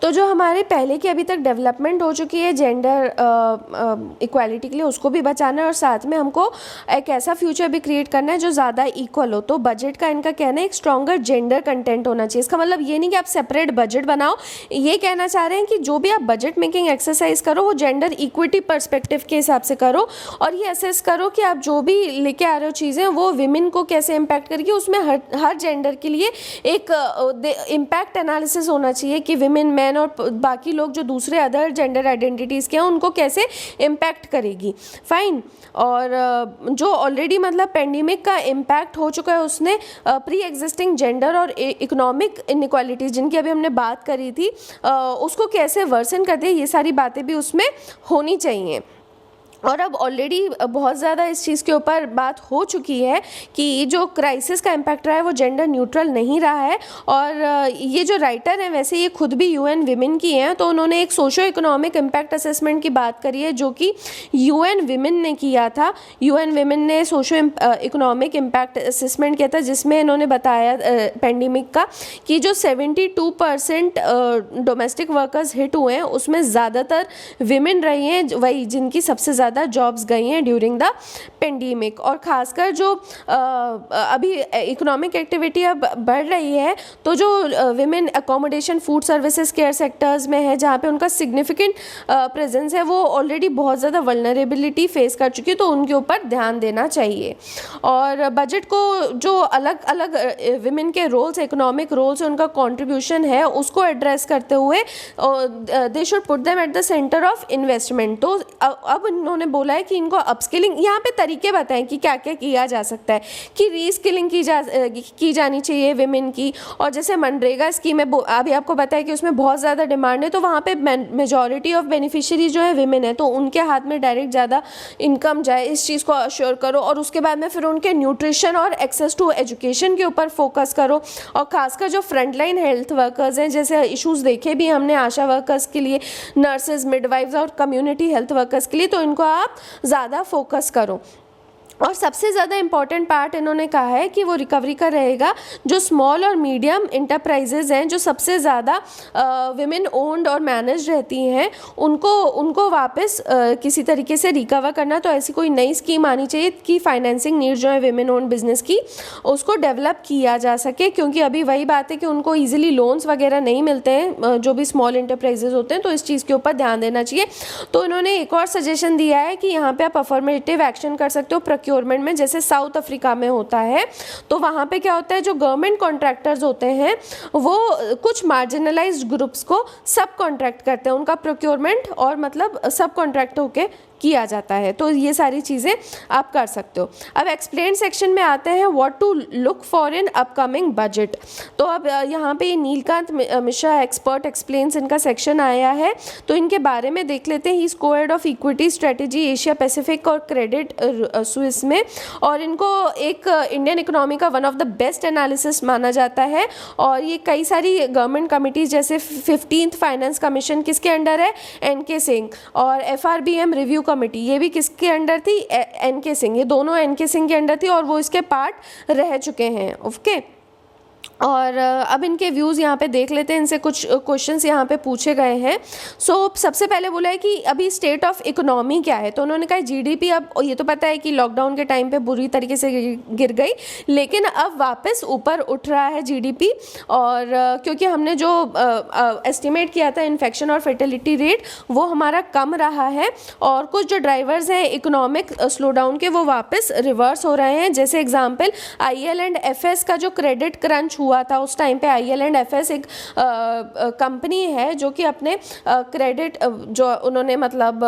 तो जो हमारे पहले की अभी तक डेवलपमेंट हो चुकी है जेंडर इक्वालिटी के लिए, उसको भी बचाना है और साथ में हमको एक ऐसा फ्यूचर भी क्रिएट करना है जो ज़्यादा इक्वल हो। तो बजट का इनका कहना है एक स्ट्रॉन्गर जेंडर कंटेंट होना चाहिए। इसका मतलब ये नहीं कि आप सेपरेट बजट बनाओ, ये कहना चाह रहे हैं कि जो भी आप बजट मेकिंग एक्सरसाइज करो वो जेंडर इक्विटी पर्सपेक्टिव के हिसाब से करो, और ये असेस करो कि आप जो भी लेके आ रहे हो चीज़ें वो विमेन को कैसे इम्पैक्ट करेगी। उसमें हर जेंडर के लिए एक इम्पैक्ट एनालिसिस होना चाहिए कि विमेन, मैन और बाकी लोग जो दूसरे अदर जेंडर आइडेंटिटीज़ के हैं उनको कैसे इम्पैक्ट करेगी। फाइन। और जो ऑलरेडी मतलब पेंडेमिक का इम्पैक्ट हो चुका है उसने प्री एग्जिस्टिंग जेंडर और इकोनॉमिक इनइक्वालिटीज़ जिनकी अभी हमने बात करी थी उसको कैसे वर्सन कर दिया, ये सारी बातें भी उसमें होनी चाहिए। और अब ऑलरेडी बहुत ज़्यादा इस चीज़ के ऊपर बात हो चुकी है कि जो क्राइसिस का इम्पैक्ट रहा है वो जेंडर न्यूट्रल नहीं रहा है। और ये जो राइटर हैं वैसे ये खुद भी यूएन विमेन की हैं, तो उन्होंने एक सोशो इकोनॉमिक इम्पैक्ट असेसमेंट की बात करी है जो कि यूएन विमेन ने किया था। यूएन विमेन ने सोशो इकोनॉमिक इम्पैक्ट असेसमेंट किया था जिसमें इन्होंने बताया पेंडेमिक का कि जो 72% डोमेस्टिक वर्कर्स हिट हुए हैं उसमें ज़्यादातर विमेन रही हैं, वही जिनकी सबसे ज़्यादा जॉब्स गई हैं ड्यूरिंग द पेंडेमिक। और खासकर जो अभी इकोनॉमिक एक्टिविटी अब बढ़ रही है तो जो women accommodation, food services, care sectors में है जहाँ पे उनका सिग्निफिकेंट प्रेजेंस है वो ऑलरेडी बहुत ज़्यादा वल्नरेबिलिटी फेस कर चुकी है, तो उनके ऊपर ध्यान देना चाहिए। और बजट को जो अलग अलग विमेन के रोल्स, इकोनॉमिक रोल्स, उनका कॉन्ट्रीब्यूशन है उसको एड्रेस करते हुए they should put them at the centre of investment. तो अब इन्होंने बोला है कि इनको अपस्किलिंग, यहाँ पे तरीके बताएं कि क्या क्या किया जा सकता है, कि रीस्किलिंग की जानी चाहिए विमेन की। और जैसे मनरेगा स्कीम है, अभी आपको पता है कि उसमें बहुत ज़्यादा डिमांड है, तो वहाँ पे मेजॉरिटी ऑफ बेनिफिशियरी जो है विमेन है, तो उनके हाथ में डायरेक्ट ज़्यादा इनकम जाए, इस चीज़ को अश्योर करो। और उसके बाद में फिर उनके न्यूट्रिशन और एक्सेस टू एजुकेशन के ऊपर फोकस करो। और खासकर जो फ्रंटलाइन हेल्थ वर्कर्स हैं, जैसे इशूज़ देखे भी हमने आशा वर्कर्स के लिए, नर्सेज, मिडवाइफ्स और कम्युनिटी हेल्थ वर्कर्स के लिए, तो इनको आप ज़्यादा फोकस करो। और सबसे ज़्यादा इम्पॉर्टेंट पार्ट इन्होंने कहा है कि वो रिकवरी का रहेगा जो स्मॉल और मीडियम इंटरप्राइजेज हैं जो सबसे ज़्यादा विमेन ओन्ड और मैनेज रहती हैं, उनको वापस किसी तरीके से रिकवर करना। तो ऐसी कोई नई स्कीम आनी चाहिए कि फाइनेंसिंग नीड जो है विमेन ओन्ड बिजनेस की उसको डेवलप किया जा सके, क्योंकि अभी वही बात है कि उनको ईजिली लोन्स वगैरह नहीं मिलते हैं जो भी स्मॉल इंटरप्राइजेज होते हैं, तो इस चीज़ के ऊपर ध्यान देना चाहिए। तो इन्होंने एक और सजेशन दिया है कि यहाँ पे आप अफर्मेटिव एक्शन कर सकते हो प्रोक्योरमेंट में, जैसे साउथ अफ्रीका में होता है। तो वहाँ पे क्या होता है, जो गवर्नमेंट कॉन्ट्रैक्टर्स होते हैं वो कुछ मार्जिनलाइज्ड ग्रुप्स को सब कॉन्ट्रैक्ट करते हैं, उनका प्रोक्योरमेंट और मतलब सब कॉन्ट्रैक्ट होके किया जाता है। तो ये सारी चीज़ें आप कर सकते हो। अब एक्सप्लेन सेक्शन में आते हैं what to look for in upcoming budget. तो अब यहाँ पे नीलकांत मिश्रा एक्सपर्ट एक्सप्लेन्स इनका सेक्शन आया है, तो इनके बारे में देख लेते हैं। He is co-head of equity strategy Asia Pacific और क्रेडिट स्विस में, और इनको एक इंडियन इकोनॉमी का one of the best analysis माना जाता है। और ये कई सारी गवर्नमेंट कमिटीज़ जैसे 15th फाइनेंस कमीशन किसके अंडर है, एनके सिंह, और FRBM रिव्यू कमेटी ये भी किसके अंडर थी, एनके सिंह, ये दोनों एनके सिंह के अंडर थी और वो इसके पार्ट रह चुके हैं। ओके, और अब इनके व्यूज़ यहाँ पे देख लेते हैं, इनसे कुछ क्वेश्चंस यहाँ पे पूछे गए हैं। सो सबसे पहले बोला है कि अभी स्टेट ऑफ इकोनॉमी क्या है, तो उन्होंने कहा GDP, अब ये तो पता है कि लॉकडाउन के टाइम पे बुरी तरीके से गिर गई, लेकिन अब वापस ऊपर उठ रहा है GDP। और क्योंकि हमने जो एस्टिमेट किया था इन्फेक्शन और फर्टिलिटी रेट वो हमारा कम रहा है, और कुछ जो ड्राइवर्स हैं इकोनॉमिक स्लो डाउन के वो वापस रिवर्स हो रहे हैं। जैसे एग्जाम्पल IL एंड FS का जो क्रेडिट क्रंच मिसमैच हुआ था उस टाइम पे IL&FS एक कंपनी है जो कि अपने क्रेडिट जो उन्होंने मतलब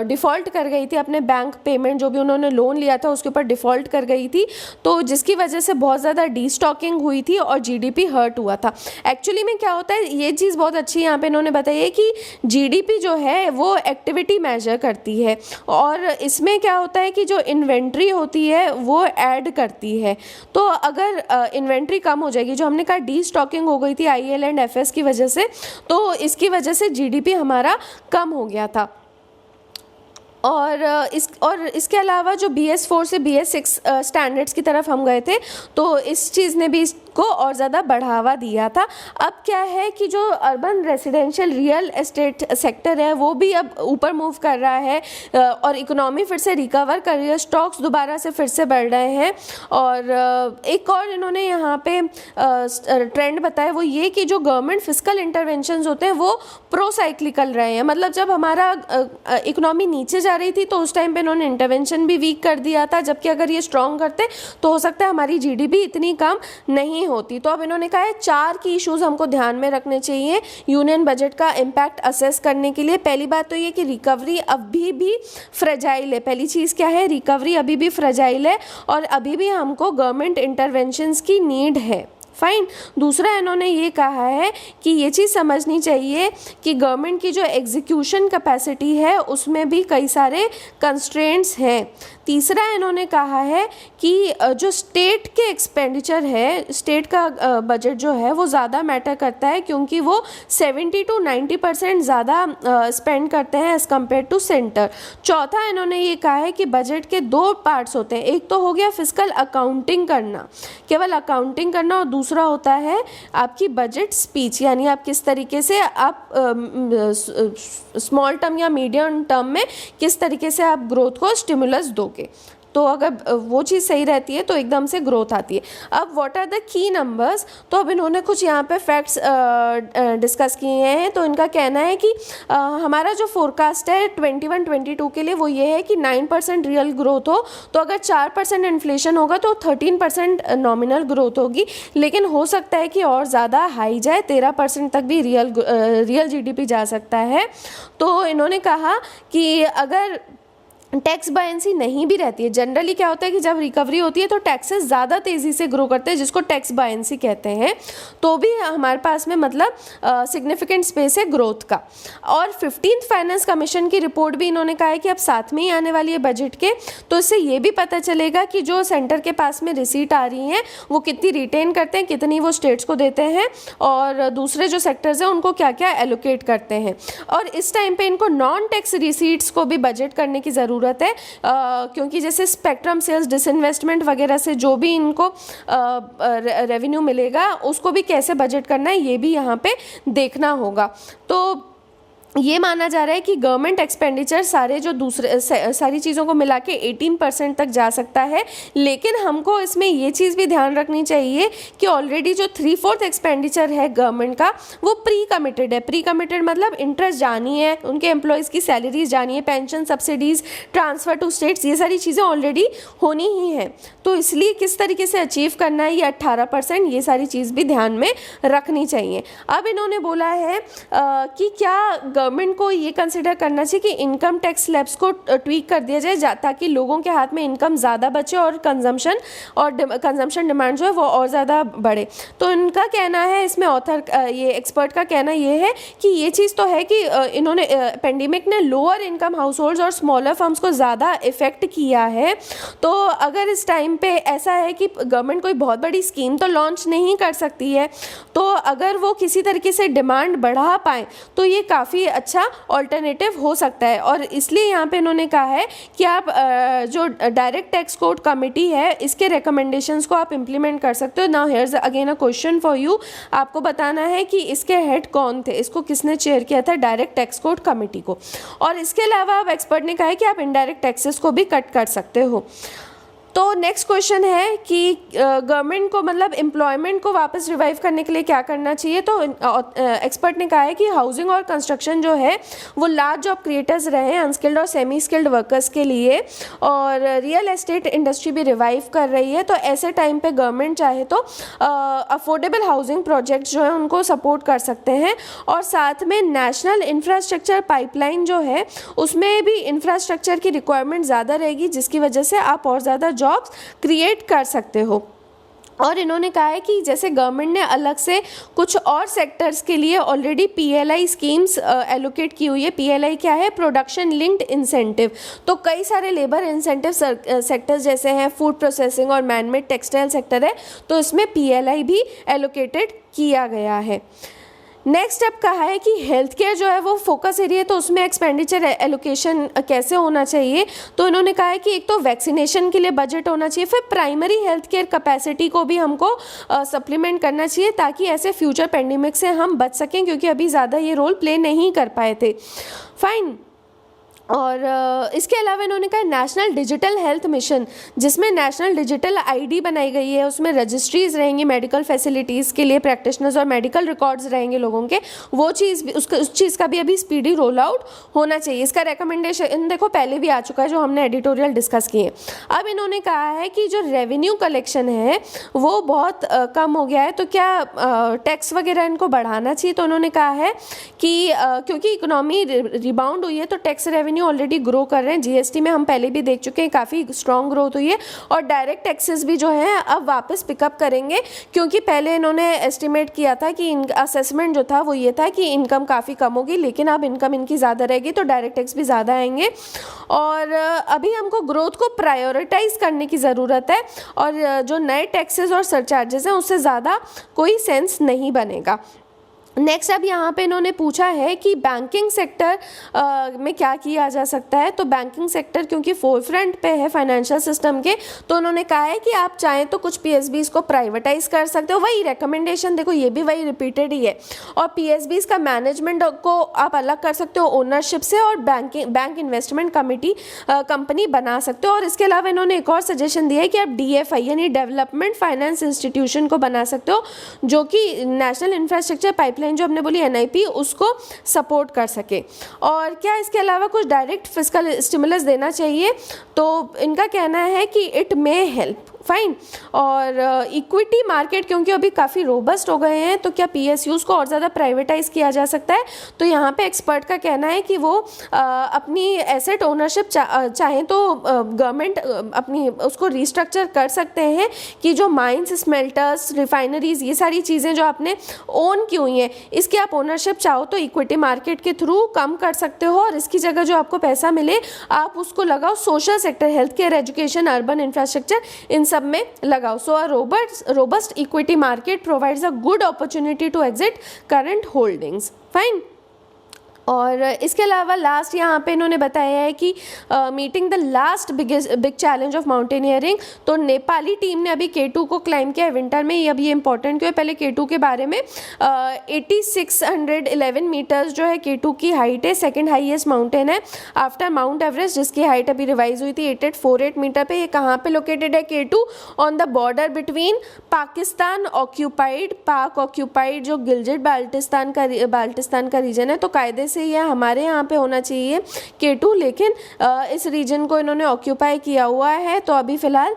डिफ़ॉल्ट कर गई थी, अपने बैंक पेमेंट जो भी उन्होंने लोन लिया था उसके ऊपर डिफ़ॉल्ट कर गई थी, तो जिसकी वजह से बहुत ज़्यादा डीस्टॉकिंग हुई थी और GDP हर्ट हुआ था। एक्चुअली में क्या होता है, ये चीज़ बहुत अच्छी यहाँ पे इन्होंने बताई है कि GDP जो है वो एक्टिविटी मेजर करती है और इसमें क्या होता है कि जो इन्वेंट्री होती है वो ऐड करती है। तो अगर इन्वेंट्री कम हो जाएगी, जो हमने कहा डीस्टॉकिंग हो गई थी IL&FS की वजह से, तो इसकी वजह से GDP हमारा कम हो गया था। और इसके अलावा जो BS4 से BS6 स्टैंडर्ड्स की तरफ हम गए थे, तो इस चीज़ ने भी इसको और ज़्यादा बढ़ावा दिया था। अब क्या है कि जो urban residential real estate sector है वो भी अब ऊपर मूव कर रहा है और इकोनॉमी फिर से रिकवर कर रही है, स्टॉक्स दोबारा से फिर से बढ़ रहे हैं। और एक और इन्होंने यहाँ पे ट्रेंड बताया वो ये कि जो गवर्नमेंट फिस्कल इंटरवेंशंस होते हैं वो प्रो साइक्लिकल रहे हैं, मतलब जब हमारा इकोनॉमी नीचे जा रही थी तो उस टाइम पे इन्होंने इंटरवेंशन भी वीक कर दिया था, जबकि अगर ये स्ट्रॉन्ग करते तो हो सकता है हमारी GDP इतनी कम नहीं होती। तो अब इन्होंने कहा है 4 की इश्यूज हमको ध्यान में रखने चाहिए यूनियन बजट का इम्पैक्ट असेस करने के लिए। पहली बात तो ये कि रिकवरी अभी भी फ्रेजाइल है। पहली चीज़ क्या है, रिकवरी अभी भी फ्रेजाइल है और अभी भी हमको गवर्नमेंट इंटरवेंशंस की नीड है। फाइन। दूसरा इन्होंने ये कहा है कि ये चीज़ समझनी चाहिए कि गवर्नमेंट की जो एग्जीक्यूशन कैपेसिटी है उसमें भी कई सारे कंस्ट्रेंट्स हैं। तीसरा इन्होंने कहा है कि जो स्टेट के एक्सपेंडिचर है, स्टेट का बजट जो है वो ज़्यादा मैटर करता है क्योंकि वो 70 to 90% ज़्यादा स्पेंड करते हैं एज़ कम्पेयर टू सेंटर। चौथा इन्होंने ये कहा है कि बजट के 2 पार्ट्स होते हैं, एक तो हो गया फिस्कल अकाउंटिंग करना, केवल अकाउंटिंग करना, और दूसरा होता है आपकी बजट स्पीच, यानी आप किस तरीके से आप स्मॉल टर्म या मीडियम टर्म में किस तरीके से आप ग्रोथ को स्टिमुलस दोगे। तो अगर वो चीज़ सही रहती है तो एकदम से ग्रोथ आती है। अब what are the key numbers, तो अब इन्होंने कुछ यहाँ पे फैक्ट्स डिस्कस किए हैं। तो इनका कहना है कि हमारा जो फोरकास्ट है 21-22 के लिए वो ये है कि 9% रियल ग्रोथ हो, तो अगर 4% इन्फ्लेशन होगा तो 13% नॉमिनल ग्रोथ होगी, लेकिन हो सकता है कि और ज़्यादा हाई जाए, 13% तक भी रियल GDP जा सकता है। तो इन्होंने कहा कि अगर टैक्स बायंसी नहीं भी रहती है, जनरली क्या होता है कि जब रिकवरी होती है तो टैक्सेस ज़्यादा तेज़ी से ग्रो करते हैं, जिसको टैक्स बायंसी कहते हैं, तो भी हमारे पास में मतलब सिग्निफिकेंट स्पेस है ग्रोथ का। और 15th फाइनेंस कमीशन की रिपोर्ट भी इन्होंने कहा है कि अब साथ में ही आने वाली है बजट के, तो इससे ये भी पता चलेगा कि जो सेंटर के पास में रिसीट आ रही हैं वो कितनी रिटेन करते हैं, कितनी वो स्टेट्स को देते हैं, और दूसरे जो सेक्टर्स हैं उनको क्या क्या एलोकेट करते हैं। और इस टाइम पर इनको नॉन टैक्स रिसीट्स को भी बजट करने की ज़रूरत है, क्योंकि जैसे स्पेक्ट्रम सेल्स, डिसइन्वेस्टमेंट वगैरह से जो भी इनको रेवेन्यू मिलेगा उसको भी कैसे बजट करना है ये भी यहाँ पे देखना होगा। तो ये माना जा रहा है कि गवर्नमेंट एक्सपेंडिचर सारे जो दूसरे सारी चीज़ों को मिला के 18% तक जा सकता है, लेकिन हमको इसमें ये चीज़ भी ध्यान रखनी चाहिए कि ऑलरेडी जो 3/4 एक्सपेंडिचर है गवर्नमेंट का वो प्री कमिटेड है। प्री कमिटेड मतलब इंटरेस्ट जानी है, उनके एम्प्लॉयज़ की सैलरीज जानी है, pension subsidies, transfer to states, ये सारी चीज़ें ऑलरेडी होनी ही हैं। तो इसलिए किस तरीके से अचीव करना है ये 18%, ये सारी चीज़ भी ध्यान में रखनी चाहिए। अब इन्होंने बोला है कि क्या गवर्नमेंट को ये कंसिडर करना चाहिए कि इनकम टैक्स स्लैब्स को ट्वीक कर दिया जाए ताकि लोगों के हाथ में इनकम ज़्यादा बचे और कंजम्पशन डिमांड जो है वो और ज़्यादा बढ़े। तो इनका कहना है, इसमें ऑथर ये एक्सपर्ट का कहना ये है कि ये चीज़ तो है कि इन्होंने पेंडेमिक ने लोअर इनकम हाउस होल्ड्स और स्मॉलर फर्म्स को ज़्यादा इफ़ेक्ट किया है। तो अगर इस टाइम पे ऐसा है कि गवर्नमेंट कोई बहुत बड़ी स्कीम तो लॉन्च नहीं कर सकती है, तो अगर वो किसी तरीके से डिमांड बढ़ा पाएँ तो ये काफ़ी अच्छा ऑल्टरनेटिव हो सकता है। और इसलिए यहाँ पे इन्होंने कहा है कि आप जो डायरेक्ट टैक्स कोड कमेटी है इसके रिकमेंडेशंस को आप इम्प्लीमेंट कर सकते हो। Now here's again a question for you, आपको बताना है कि इसके हेड कौन थे, इसको किसने चेयर किया था डायरेक्ट टैक्स कोड कमेटी को। और इसके अलावा अब एक्सपर्ट ने कहा है कि आप इनडायरेक्ट टैक्सेस को भी कट कर सकते हो। तो नेक्स्ट क्वेश्चन है कि गवर्नमेंट को मतलब एम्प्लॉयमेंट को वापस रिवाइव करने के लिए क्या करना चाहिए। तो एक्सपर्ट ने कहा है कि हाउसिंग और कंस्ट्रक्शन जो है वो लार्ज जॉब क्रिएटर्स रहे हैं अनस्किल्ड और सेमी स्किल्ड वर्कर्स के लिए, और रियल एस्टेट इंडस्ट्री भी रिवाइव कर रही है। तो ऐसे टाइम पे गवर्नमेंट चाहे तो अफोर्डेबल हाउसिंग प्रोजेक्ट्स जो है उनको सपोर्ट कर सकते हैं, और साथ में नेशनल इंफ्रास्ट्रक्चर पाइपलाइन जो है उसमें भी इंफ्रास्ट्रक्चर की रिक्वायरमेंट ज़्यादा रहेगी, जिसकी वजह से आप और ज़्यादा जॉब्स क्रिएट कर सकते हो। और इन्होंने कहा है कि जैसे गवर्नमेंट ने अलग से कुछ और सेक्टर्स के लिए ऑलरेडी PLI स्कीम्स एलोकेट की हुई है। PLI क्या है? Production linked incentive. तो कई सारे लेबर इंसेंटिव सेक्टर्स जैसे हैं फूड प्रोसेसिंग और मैनमेड टेक्सटाइल सेक्टर है, तो इसमें PLI भी एलोकेटेड किया गया है। नेक्स्ट अब कहा है कि हेल्थ केयर जो है वो फोकस एरिया है, तो उसमें एक्सपेंडिचर एलोकेशन कैसे होना चाहिए। तो इन्होंने कहा है कि एक तो वैक्सीनेशन के लिए बजट होना चाहिए, फिर प्राइमरी हेल्थ केयर कैपेसिटी को भी हमको सप्लीमेंट करना चाहिए ताकि ऐसे फ्यूचर पेंडेमिक से हम बच सकें, क्योंकि अभी ज़्यादा ये रोल प्ले नहीं कर पाए थे। फाइन। और इसके अलावा इन्होंने कहा नेशनल डिजिटल हेल्थ मिशन, जिसमें नेशनल डिजिटल ID बनाई गई है, उसमें रजिस्ट्रीज रहेंगी मेडिकल फैसिलिटीज़ के लिए, प्रैक्टिशनर्स और मेडिकल रिकॉर्ड्स रहेंगे लोगों के, वो चीज़ भी उस चीज़ का भी अभी स्पीडी रोल आउट होना चाहिए। इसका रिकमेंडेशन देखो पहले भी आ चुका है जो हमने एडिटोरियल डिस्कस किए। अब इन्होंने कहा है कि जो रेवेन्यू कलेक्शन है वो बहुत कम हो गया है, तो क्या टैक्स वगैरह इनको बढ़ाना चाहिए। तो उन्होंने कहा है कि क्योंकि इकोनॉमी रिबाउंड हुई है तो टैक्स रेवेन्यू ऑलरेडी ग्रो कर रहे हैं। GST में हम पहले भी देख चुके हैं काफ़ी स्ट्रॉन्ग ग्रोथ हुई है, और डायरेक्ट टैक्सेस भी जो है अब वापस पिकअप करेंगे, क्योंकि पहले इन्होंने एस्टिमेट किया था कि असेसमेंट जो था वो ये था कि इनकम काफ़ी कम होगी, लेकिन अब इनकम इनकी ज़्यादा रहेगी तो डायरेक्ट टैक्स भी ज़्यादा आएंगे। और अभी हमको ग्रोथ को प्रायोरिटाइज करने की ज़रूरत है, और जो नए टैक्सेस और सरचार्जेस हैं उससे ज़्यादा कोई सेंस नहीं बनेगा। नेक्स्ट अब यहाँ पे इन्होंने पूछा है कि बैंकिंग सेक्टर में क्या किया जा सकता है। तो बैंकिंग सेक्टर क्योंकि फोरफ्रंट पे है फाइनेंशियल सिस्टम के, तो उन्होंने कहा है कि आप चाहें तो कुछ PSBs को प्राइवेटाइज कर सकते हो। वही रिकमेंडेशन देखो ये भी वही रिपीटेड ही है, और PSBs का मैनेजमेंट को आप अलग कर सकते हो ओनरशिप से, और बैंक इन्वेस्टमेंट कमेटी कंपनी बना सकते हो। और इसके अलावा इन्होंने एक और सजेशन दिया है कि आप DFI यानी डेवलपमेंट फाइनेंस इंस्टीट्यूशन को बना सकते हो, जो कि नेशनल इंफ्रास्ट्रक्चर पाइपलाइन जो हमने बोली NIP उसको सपोर्ट कर सके। और क्या इसके अलावा कुछ डायरेक्ट फिस्कल स्टिमुलस देना चाहिए। तो इनका कहना है कि इट मे हेल्प। फाइन। और इक्विटी मार्केट क्योंकि अभी काफ़ी रोबस्ट हो गए हैं, तो क्या PSUs को और ज़्यादा प्राइवेटाइज किया जा सकता है। तो यहाँ पे एक्सपर्ट का कहना है कि वो अपनी एसेट ओनरशिप चाहें तो गवर्नमेंट अपनी उसको रिस्ट्रक्चर कर सकते हैं कि जो माइंस, स्मेल्टर्स, रिफाइनरीज, ये सारी चीज़ें जो आपने ओन की हुई हैं इसकी आप ओनरशिप चाहो तो इक्विटी मार्केट के थ्रू कम कर सकते हो, और इसकी जगह जो आपको पैसा मिले आप उसको लगाओ social sector, health care, education, urban infrastructure, इन सब में लगाओ। So a robust equity market provides a good opportunity to exit current holdings. Fine. और इसके अलावा लास्ट यहाँ पे इन्होंने बताया है कि meeting the last big challenge of mountaineering. तो नेपाली टीम ने अभी K2 को क्लाइम किया है विंटर में। अब ये इंपॉर्टेंट क्यों है, पहले K2 के बारे में 8611 मीटर्स जो है K2 की हाइट है, सेकंड हाईएस्ट माउंटेन है आफ्टर माउंट एवरेस्ट, जिसकी हाइट अभी रिवाइज हुई थी 8848 मीटर पे। ये कहाँ पे लोकेटेड है K2? On the border between Pakistan occupied, पाक ऑक्यूपाइड जो गिलजिट बाल्टिस्तान का रीजन है। तो कायदे से ये हमारे यहाँ पे होना चाहिए K2, लेकिन इस रीजन को इन्होंने ऑक्यूपाई किया हुआ है, तो अभी फ़िलहाल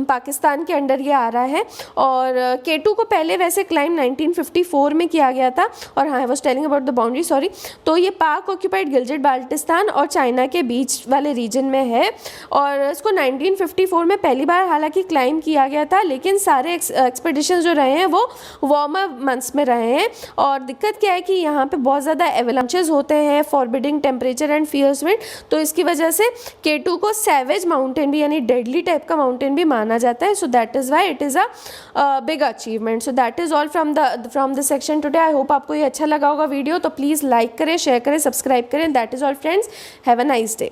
पाकिस्तान के अंडर ये आ रहा है। और K2 को पहले वैसे क्लाइम 1954 में किया गया था, और हाँ I was telling about the boundary, sorry. तो ये पाक ऑक्यूपाइड गिलजिट बाल्टिस्तान और चाइना के बीच वाले रीजन में है, और इसको 1954 में पहली बार हालांकि क्लाइम किया गया था, लेकिन सारे एक्सपेडिशन जो रहे हैं वो वार्मर मंथ्स में रहे हैं। और दिक्कत क्या है कि यहाँ पे बहुत ज़्यादा एवलांचेस होते हैं, forbidding temperature and fierce wind, तो इसकी वजह से K2 को सैवेज माउंटेन भी यानी डेडली टाइप का माउंटेन भी माना जाता है। So that is why it is a big achievement. So that is all from the section today. I hope आपको ये अच्छा लगा होगा वीडियो, तो प्लीज़ लाइक करें, शेयर करें, सब्सक्राइब करें। That is all friends, have a nice day.